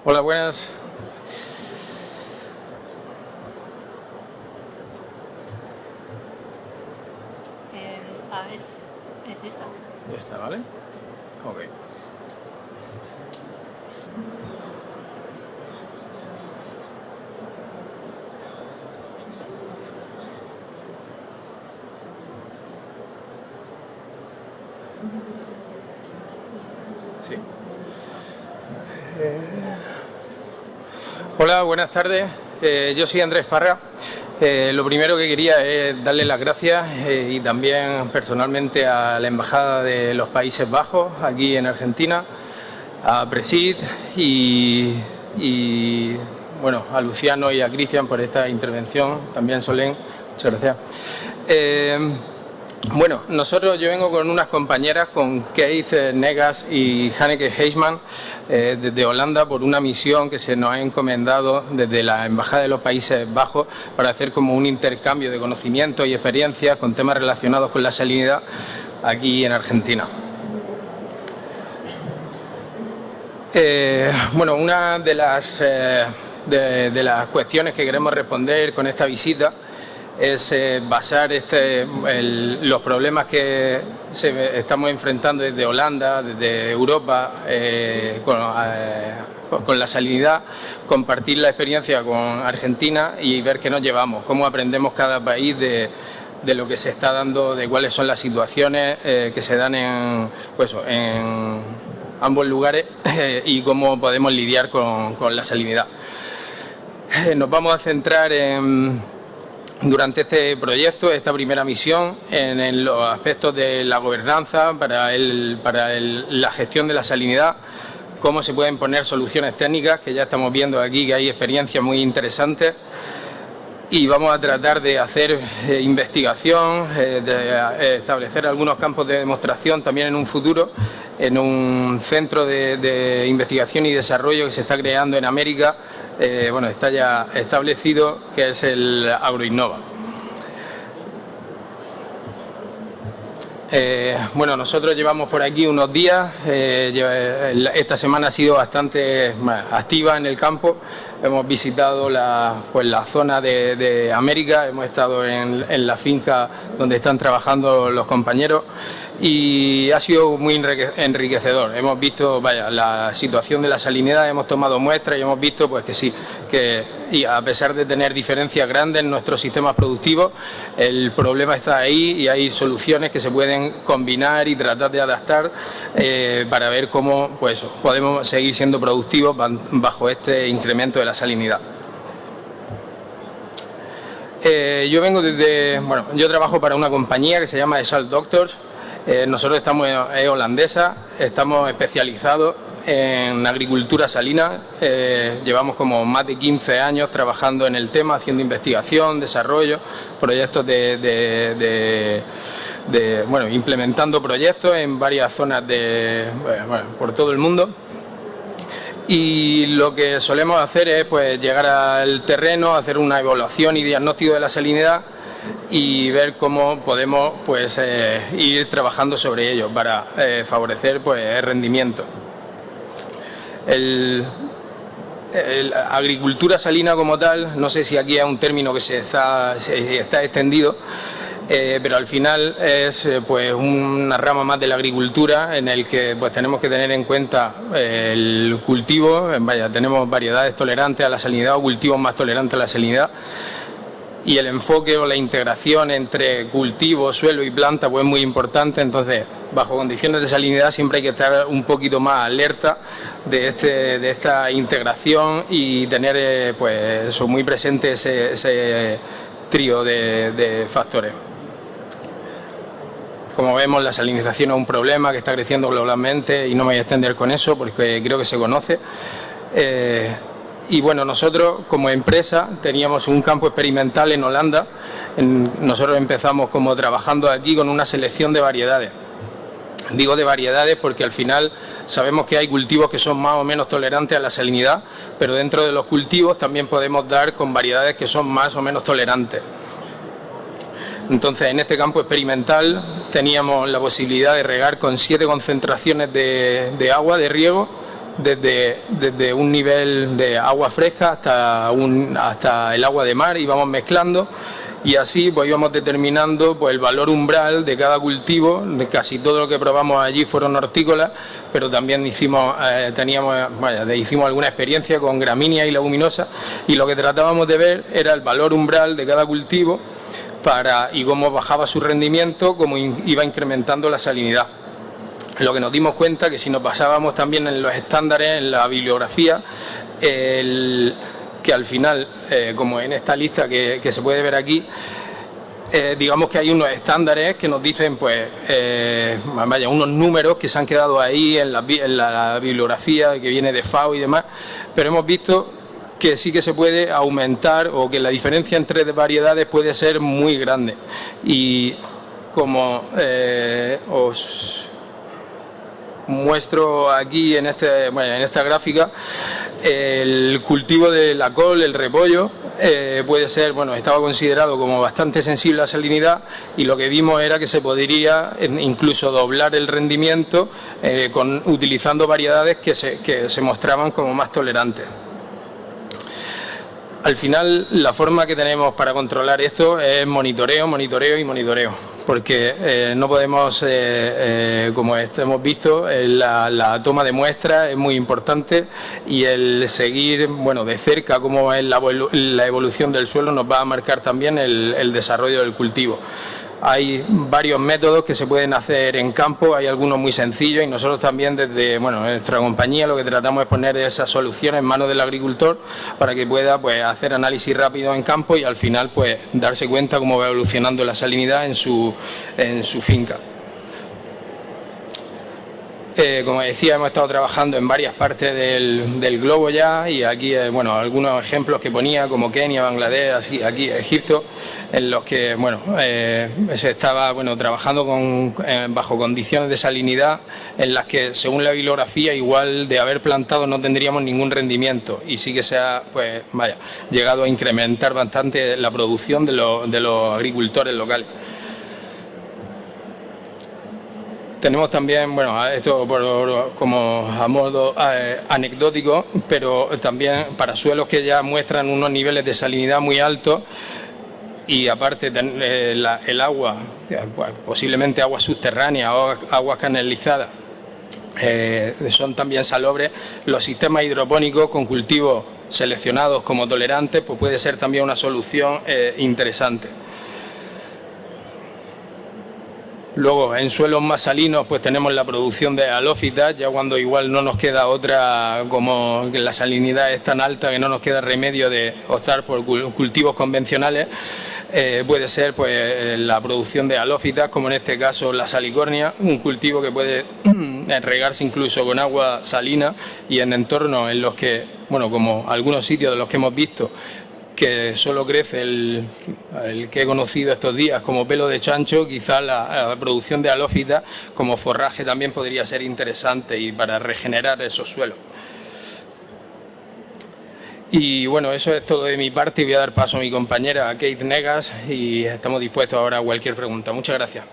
Hola, buenas. Es esa. Esta, ¿vale? Ok. Sí. Hola, buenas tardes. Yo soy Andrés Parra. Lo primero que quería es darle las gracias y también personalmente a la Embajada de los Países Bajos aquí en Argentina, a Presid y bueno, a Luciano y a Cristian por esta intervención, también Solén, muchas gracias. Bueno, yo vengo con unas compañeras, con Kate Negas y Hanneke Heisman, desde Holanda, por una misión que se nos ha encomendado desde la Embajada de los Países Bajos para hacer como un intercambio de conocimientos y experiencias con temas relacionados con la salinidad aquí en Argentina. Bueno, una de las cuestiones que queremos responder con esta visita es basar los problemas que estamos enfrentando desde Holanda, desde Europa, con la salinidad, compartir la experiencia con Argentina y ver qué nos llevamos, cómo aprendemos cada país de lo que se está dando, de cuáles son las situaciones que se dan en ambos lugares y cómo podemos lidiar con la salinidad. Nos vamos a centrar durante este proyecto, esta primera misión, en los aspectos de la gobernanza para la gestión de la salinidad, cómo se pueden poner soluciones técnicas, que ya estamos viendo aquí que hay experiencias muy interesantes, y vamos a tratar de hacer investigación, de establecer algunos campos de demostración también en un futuro, en un centro de investigación y desarrollo que se está creando en América. Está ya establecido, que es el Agroinnova. Nosotros llevamos por aquí unos días, esta semana ha sido bastante activa en el campo, hemos visitado la zona de América, hemos estado en la finca donde están trabajando los compañeros y ha sido muy enriquecedor. Hemos visto la situación de la salinidad, hemos tomado muestras y hemos visto que sí, y a pesar de tener diferencias grandes en nuestros sistemas productivos, el problema está ahí y hay soluciones que se pueden combinar y tratar de adaptar para ver cómo podemos seguir siendo productivos bajo este incremento de la salinidad. Yo trabajo para una compañía que se llama The Salt Doctors. Nosotros es holandesa, estamos especializados en agricultura salina, llevamos como más de 15 años trabajando en el tema, haciendo investigación, desarrollo, proyectos implementando proyectos en varias zonas por todo el mundo. Y lo que solemos hacer es llegar al terreno, hacer una evaluación y diagnóstico de la salinidad y ver cómo podemos ir trabajando sobre ello para favorecer el rendimiento. Agricultura salina como tal, no sé si aquí es un término que se está extendido, pero al final es una rama más de la agricultura en el que tenemos que tener en cuenta el cultivo. Tenemos variedades tolerantes a la salinidad o cultivos más tolerantes a la salinidad, y el enfoque o la integración entre cultivo, suelo y planta es muy importante. Entonces, bajo condiciones de salinidad siempre hay que estar un poquito más alerta de esta integración y tener muy presente ese trío de factores. Como vemos, la salinización es un problema que está creciendo globalmente y no me voy a extender con eso porque creo que se conoce. Nosotros como empresa teníamos un campo experimental en Holanda. Nosotros empezamos trabajando aquí con una selección de variedades. Digo de variedades porque al final sabemos que hay cultivos que son más o menos tolerantes a la salinidad, pero dentro de los cultivos también podemos dar con variedades que son más o menos tolerantes. Entonces, en este campo experimental teníamos la posibilidad de regar con 7 concentraciones de agua de riego, desde un nivel de agua fresca hasta el agua de mar, íbamos mezclando y así íbamos determinando el valor umbral de cada cultivo. De casi todo lo que probamos allí fueron hortícolas, pero también hicimos alguna experiencia con gramíneas y leguminosas, y lo que tratábamos de ver era el valor umbral de cada cultivo y cómo bajaba su rendimiento, cómo iba incrementando la salinidad. Lo que nos dimos cuenta que si nos basábamos también en los estándares, en la bibliografía, que al final, como en esta lista que se puede ver aquí, digamos que hay unos estándares que nos dicen unos números que se han quedado ahí en la bibliografía que viene de FAO y demás, pero hemos visto que sí que se puede aumentar, o que la diferencia entre variedades puede ser muy grande. Y como muestro aquí en esta gráfica el cultivo de la col, el repollo. Puede ser, estaba considerado como bastante sensible a salinidad, y lo que vimos era que se podría incluso doblar el rendimiento utilizando variedades que se mostraban como más tolerantes. Al final, la forma que tenemos para controlar esto es monitoreo, porque no podemos, como hemos visto, la toma de muestras es muy importante, y el seguir de cerca cómo es la evolución del suelo nos va a marcar también el desarrollo del cultivo. Hay varios métodos que se pueden hacer en campo, hay algunos muy sencillos, y nosotros también desde nuestra compañía lo que tratamos es poner esas soluciones en manos del agricultor para que pueda hacer análisis rápido en campo y al final darse cuenta cómo va evolucionando la salinidad en su finca. Como decía, hemos estado trabajando en varias partes del globo ya, y aquí algunos ejemplos que ponía, como Kenia, Bangladesh, aquí Egipto, en los que se estaba trabajando bajo condiciones de salinidad en las que, según la bibliografía, igual de haber plantado no tendríamos ningún rendimiento, y sí que se ha llegado a incrementar bastante la producción de los agricultores locales. Tenemos también, esto como a modo anecdótico, pero también para suelos que ya muestran unos niveles de salinidad muy altos, y aparte el agua, posiblemente agua subterránea o aguas canalizadas, son también salobres. Los sistemas hidropónicos con cultivos seleccionados como tolerantes, puede ser también una solución interesante. Luego, en suelos más salinos, tenemos la producción de halófitas, ya cuando igual no nos queda otra, como que la salinidad es tan alta que no nos queda remedio de optar por cultivos convencionales. Puede ser la producción de halófitas, como en este caso la salicornia, un cultivo que puede regarse incluso con agua salina, y en entornos en los que, como algunos sitios de los que hemos visto, que solo crece el que he conocido estos días como pelo de chancho, quizá la producción de halófitas como forraje también podría ser interesante y para regenerar esos suelos. Y eso es todo de mi parte, y voy a dar paso a mi compañera Kate Negas, y estamos dispuestos ahora a cualquier pregunta. Muchas gracias.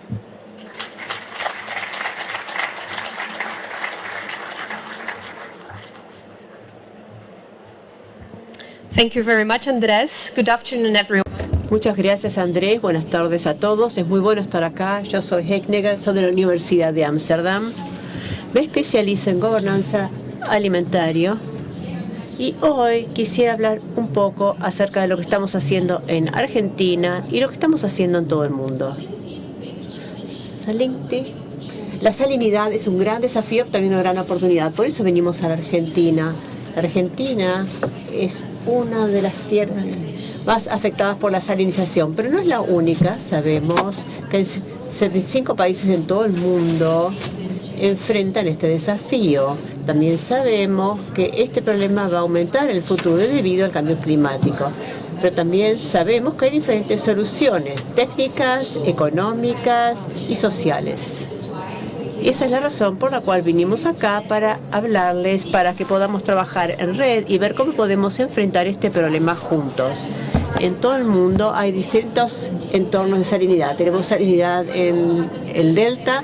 Thank you very much, Andrés. Good afternoon, everyone. Muchas gracias, Andrés. Buenas tardes a todos. Es muy bueno estar acá. Yo soy Hekneger, soy de la Universidad de Ámsterdam. Me especializo en gobernanza alimentaria, y hoy quisiera hablar un poco acerca de lo que estamos haciendo en Argentina y lo que estamos haciendo en todo el mundo. La salinidad es un gran desafío, pero también una gran oportunidad. Por eso venimos a la Argentina. La Argentina es una de las tierras más afectadas por la salinización, pero no es la única. Sabemos que 75 países en todo el mundo enfrentan este desafío. También sabemos que este problema va a aumentar en el futuro debido al cambio climático. Pero también sabemos que hay diferentes soluciones técnicas, económicas y sociales. Y esa es la razón por la cual vinimos acá, para hablarles, para que podamos trabajar en red y ver cómo podemos enfrentar este problema juntos. En todo el mundo hay distintos entornos de salinidad. Tenemos salinidad en el delta,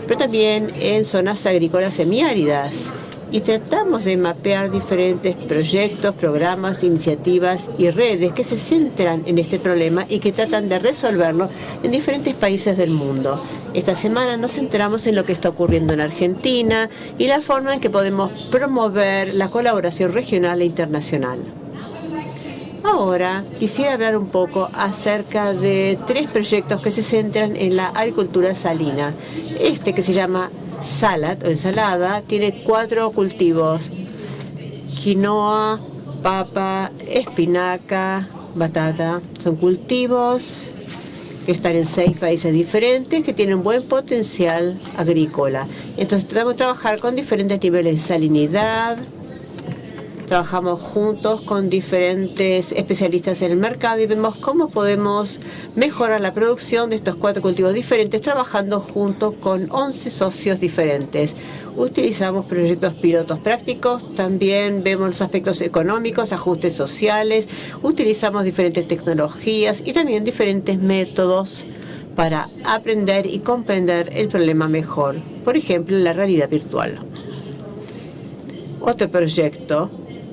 pero también en zonas agrícolas semiáridas. Y tratamos de mapear diferentes proyectos, programas, iniciativas y redes que se centran en este problema y que tratan de resolverlo en diferentes países del mundo. Esta semana nos centramos en lo que está ocurriendo en Argentina y la forma en que podemos promover la colaboración regional e internacional. Ahora quisiera hablar un poco acerca de 3 proyectos que se centran en la agricultura salina. Este, que se llama Salad o ensalada, tiene 4 cultivos: quinoa, papa, espinaca, batata. Son cultivos que están en 6 países diferentes que tienen buen potencial agrícola. Entonces tratamos de trabajar con diferentes niveles de salinidad. Trabajamos juntos con diferentes especialistas en el mercado y vemos cómo podemos mejorar la producción de estos 4 cultivos diferentes, trabajando junto con 11 socios diferentes. Utilizamos proyectos pilotos prácticos, también vemos los aspectos económicos, ajustes sociales, utilizamos diferentes tecnologías y también diferentes métodos para aprender y comprender el problema mejor. Por ejemplo, la realidad virtual. Otro proyecto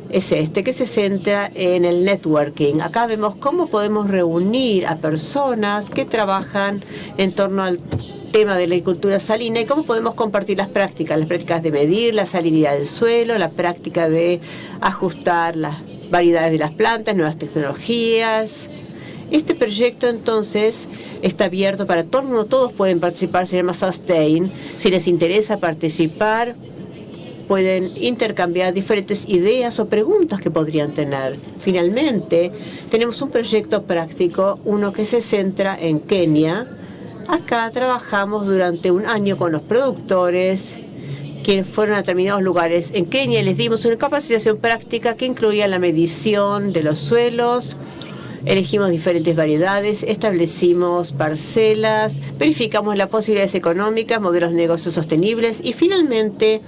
es este, que se centra en el networking. Acá vemos cómo podemos reunir a personas que trabajan en torno al tema de la agricultura salina y cómo podemos compartir las prácticas de medir la salinidad del suelo, la práctica de ajustar las variedades de las plantas, nuevas tecnologías. Este proyecto entonces está abierto para todo el mundo, todos pueden participar, se llama Sustain. Si les interesa participar, pueden intercambiar diferentes ideas o preguntas que podrían tener. Finalmente, tenemos un proyecto práctico, uno que se centra en Kenia. Acá trabajamos durante un año con los productores quienes fueron a determinados lugares en Kenia y les dimos una capacitación práctica que incluía la medición de los suelos. Elegimos diferentes variedades, establecimos parcelas, verificamos las posibilidades económicas, modelos de negocios sostenibles y finalmente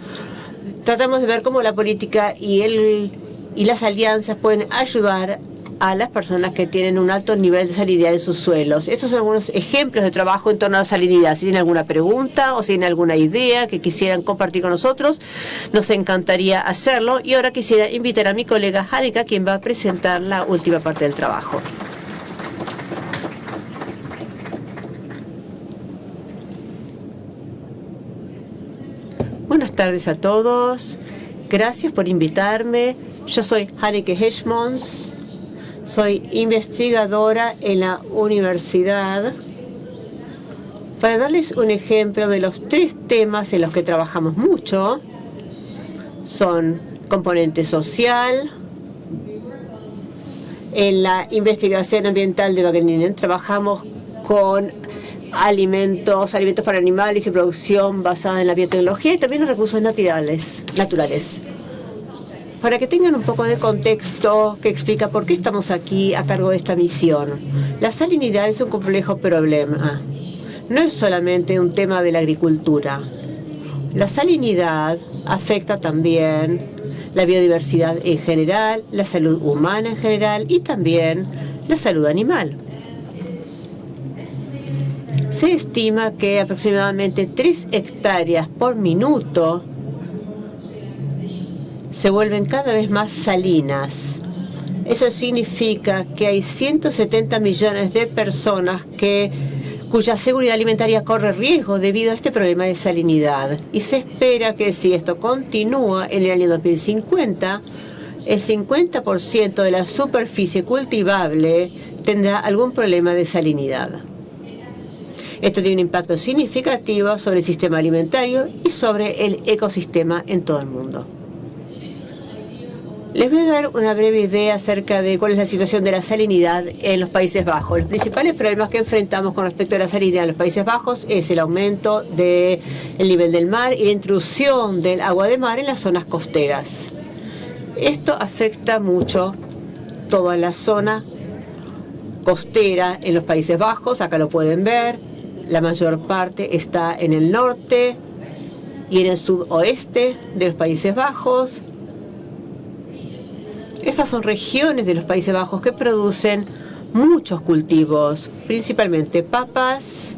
tratamos de ver cómo la política y las alianzas pueden ayudar a las personas que tienen un alto nivel de salinidad en sus suelos. Estos son algunos ejemplos de trabajo en torno a la salinidad. Si tienen alguna pregunta o si tienen alguna idea que quisieran compartir con nosotros, nos encantaría hacerlo. Y ahora quisiera invitar a mi colega Hanneke, quien va a presentar la última parte del trabajo. Buenas tardes a todos. Gracias por invitarme. Yo soy Hanneke Hirschmans. Soy investigadora en la universidad. Para darles un ejemplo de los 3 temas en los que trabajamos mucho, son componente social. En la investigación ambiental de Wageningen trabajamos con alimentos para animales y producción basada en la biotecnología y también los recursos naturales. Para que tengan un poco de contexto que explica por qué estamos aquí a cargo de esta misión. La salinidad es un complejo problema. No es solamente un tema de la agricultura. La salinidad afecta también la biodiversidad en general, la salud humana en general y también la salud animal. Se estima que aproximadamente 3 hectáreas por minuto se vuelven cada vez más salinas. Eso significa que hay 170 millones de personas cuya seguridad alimentaria corre riesgo debido a este problema de salinidad. Y se espera que si esto continúa en el año 2050, el 50% de la superficie cultivable tendrá algún problema de salinidad. Esto tiene un impacto significativo sobre el sistema alimentario y sobre el ecosistema en todo el mundo. Les voy a dar una breve idea acerca de cuál es la situación de la salinidad en los Países Bajos. Los principales problemas que enfrentamos con respecto a la salinidad en los Países Bajos es el aumento del nivel del mar y la intrusión del agua de mar en las zonas costeras. Esto afecta mucho toda la zona costera en los Países Bajos. Acá lo pueden ver. La mayor parte está en el norte y en el sudoeste de los Países Bajos. Esas son regiones de los Países Bajos que producen muchos cultivos, principalmente papas,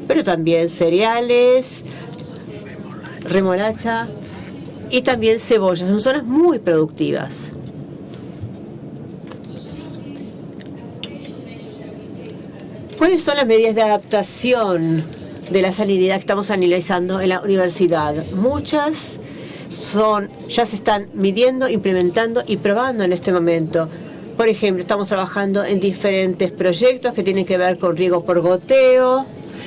pero también cereales, remolacha y también cebolla. Son zonas muy productivas. ¿Cuáles son las medidas de adaptación de la salinidad que estamos analizando en la universidad? Muchas ya se están midiendo, implementando y probando en este momento. Por ejemplo, estamos trabajando en diferentes proyectos que tienen que ver con riego por goteo,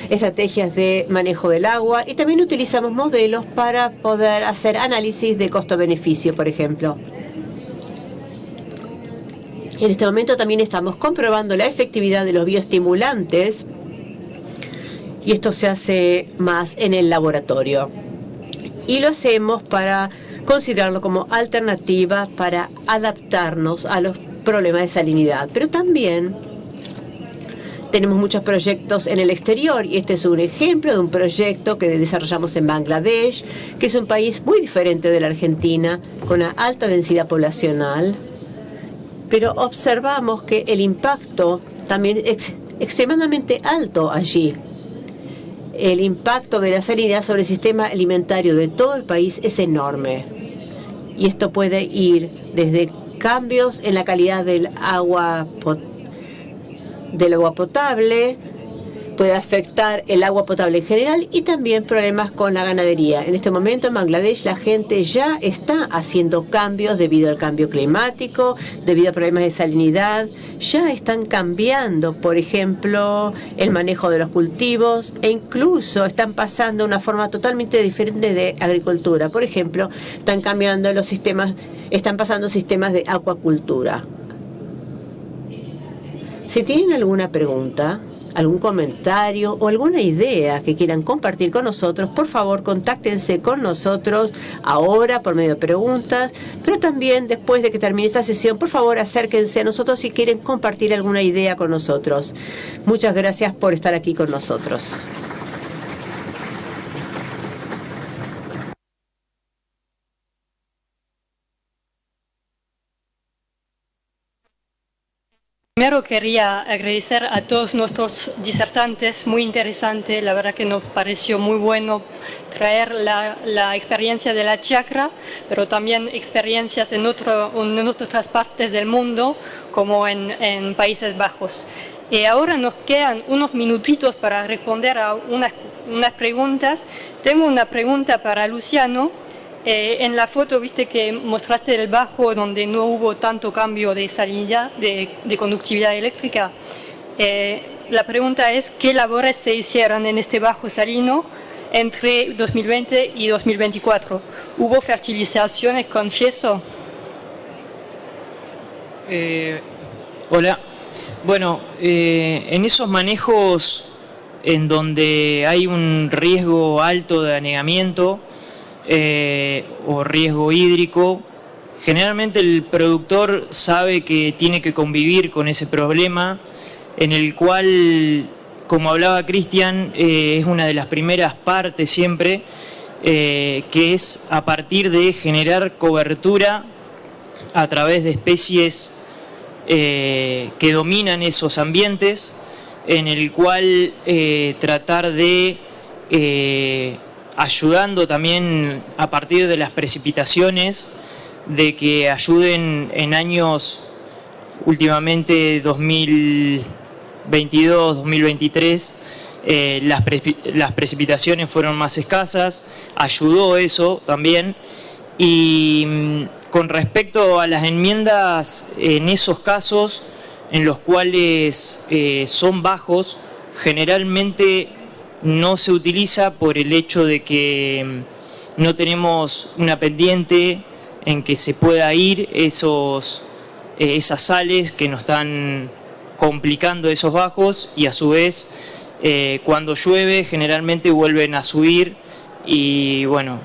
estrategias de manejo del agua y también utilizamos modelos para poder hacer análisis de costo-beneficio, por ejemplo. En este momento también estamos comprobando la efectividad de los bioestimulantes y esto se hace más en el laboratorio. Y lo hacemos para considerarlo como alternativa para adaptarnos a los problemas de salinidad. Pero también tenemos muchos proyectos en el exterior y este es un ejemplo de un proyecto que desarrollamos en Bangladesh, que es un país muy diferente de la Argentina, con una alta densidad poblacional, pero observamos que el impacto también es extremadamente alto allí. El impacto de la salinidad sobre el sistema alimentario de todo el país es enorme. Y esto puede ir desde cambios en la calidad del agua potable, puede afectar el agua potable en general y también problemas con la ganadería. En este momento en Bangladesh la gente ya está haciendo cambios debido al cambio climático, debido a problemas de salinidad. Ya están cambiando, por ejemplo, el manejo de los cultivos e incluso están pasando a una forma totalmente diferente de agricultura. Por ejemplo, están cambiando los sistemas, están pasando sistemas de acuacultura. Si tienen alguna pregunta, algún comentario o alguna idea que quieran compartir con nosotros, por favor contáctense con nosotros ahora por medio de preguntas, pero también después de que termine esta sesión, por favor acérquense a nosotros si quieren compartir alguna idea con nosotros. Muchas gracias por estar aquí con nosotros. Primero quería agradecer a todos nuestros disertantes, muy interesante, la verdad que nos pareció muy bueno traer la experiencia de la chacra, pero también experiencias en otras partes del mundo, como en Países Bajos. Y ahora nos quedan unos minutitos para responder a unas preguntas. Tengo una pregunta para Luciano. En la foto viste que mostraste el bajo donde no hubo tanto cambio de salinidad, de conductividad eléctrica. La pregunta es, ¿qué labores se hicieron en este bajo salino entre 2020 y 2024? ¿Hubo fertilizaciones con yeso? Hola. Bueno, en esos manejos en donde hay un riesgo alto de anegamiento, o riesgo hídrico, generalmente el productor sabe que tiene que convivir con ese problema, en el cual, como hablaba Cristian, es una de las primeras partes siempre, que es a partir de generar cobertura a través de especies que dominan esos ambientes, en el cual tratar de ayudando también a partir de las precipitaciones, de que ayuden en años últimamente 2022, 2023, las precipitaciones fueron más escasas, ayudó eso también. Y con respecto a las enmiendas, en esos casos en los cuales son bajos, generalmente no se utiliza por el hecho de que no tenemos una pendiente en que se pueda ir esas sales que nos están complicando esos bajos, y a su vez cuando llueve generalmente vuelven a subir. Y bueno,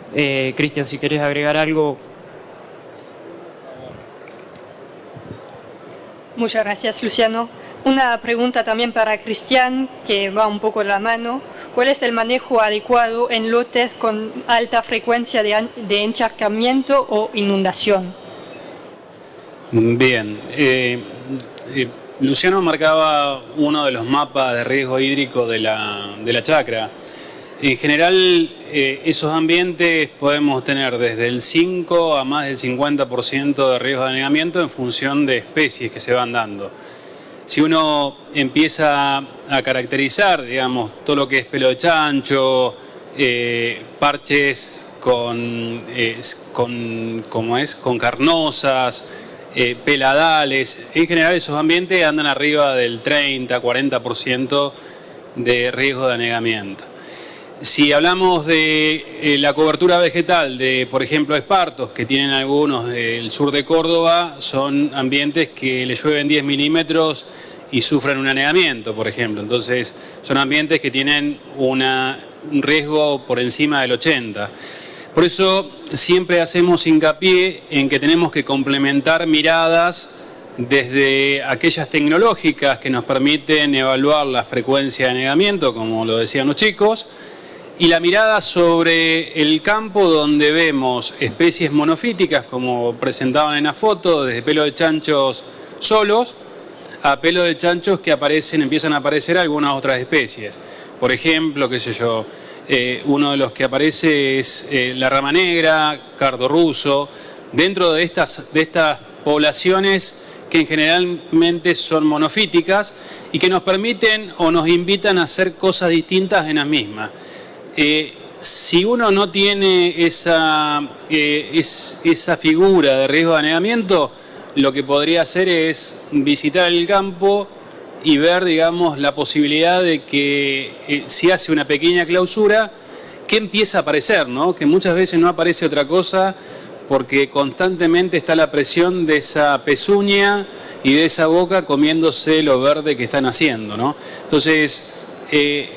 Cristian, si querés agregar algo. Muchas gracias, Luciano. Una pregunta también para Cristian, que va un poco de la mano. ¿Cuál es el manejo adecuado en lotes con alta frecuencia de encharcamiento o inundación? Bien. Luciano marcaba uno de los mapas de riesgo hídrico de la chacra. En general, esos ambientes podemos tener desde el 5 a más del 50% de riesgo de anegamiento en función de especies que se van dando. Si uno empieza a caracterizar, digamos, todo lo que es pelo de chancho, parches con carnosas, peladales, en general esos ambientes andan arriba del 30-40% de riesgo de anegamiento. Si hablamos de la cobertura vegetal de, por ejemplo, espartos, que tienen algunos del sur de Córdoba, son ambientes que le llueven 10 milímetros y sufren un anegamiento, por ejemplo. Entonces, son ambientes que tienen un riesgo por encima del 80%. Por eso, siempre hacemos hincapié en que tenemos que complementar miradas desde aquellas tecnológicas que nos permiten evaluar la frecuencia de anegamiento, como lo decían los chicos, y la mirada sobre el campo donde vemos especies monofíticas, como presentaban en la foto, desde pelo de chanchos solos a pelo de chanchos que empiezan a aparecer algunas otras especies. Por ejemplo, qué sé yo, uno de los que aparece es la rama negra, cardo ruso, dentro de estas poblaciones que generalmente son monofíticas y que nos permiten o nos invitan a hacer cosas distintas en las mismas. Si uno no tiene esa figura de riesgo de anegamiento, lo que podría hacer es visitar el campo y ver, digamos, la posibilidad de que si hace una pequeña clausura, que empieza a aparecer, ¿no? Que muchas veces no aparece otra cosa porque constantemente está la presión de esa pezuña y de esa boca comiéndose lo verde que están haciendo, ¿no? Entonces,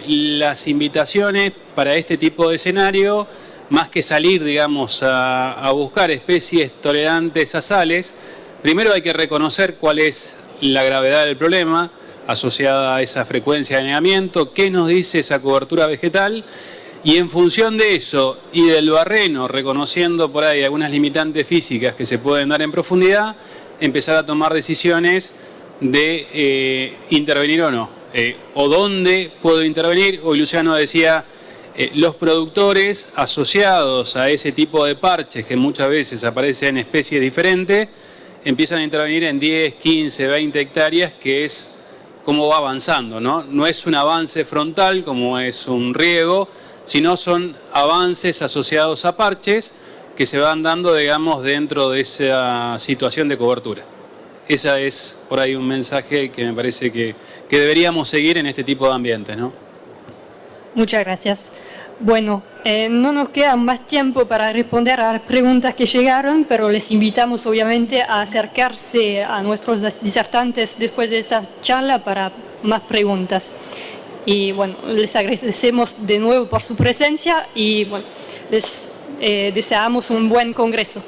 las invitaciones para este tipo de escenario, más que salir, digamos, a buscar especies tolerantes a sales, primero hay que reconocer cuál es la gravedad del problema asociada a esa frecuencia de anegamiento, qué nos dice esa cobertura vegetal, y en función de eso y del barreno, reconociendo por ahí algunas limitantes físicas que se pueden dar en profundidad, empezar a tomar decisiones de intervenir o no. O dónde puedo intervenir. Hoy Luciano decía, los productores asociados a ese tipo de parches que muchas veces aparecen en especies diferentes, empiezan a intervenir en 10, 15, 20 hectáreas, que es cómo va avanzando, ¿no? No es un avance frontal como es un riego, sino son avances asociados a parches que se van dando, digamos, dentro de esa situación de cobertura. Ese es por ahí un mensaje que me parece que deberíamos seguir en este tipo de ambientes, ¿no? Muchas gracias. Bueno, no nos queda más tiempo para responder a las preguntas que llegaron, pero les invitamos obviamente a acercarse a nuestros disertantes después de esta charla para más preguntas. Y bueno, les agradecemos de nuevo por su presencia y bueno, les deseamos un buen congreso.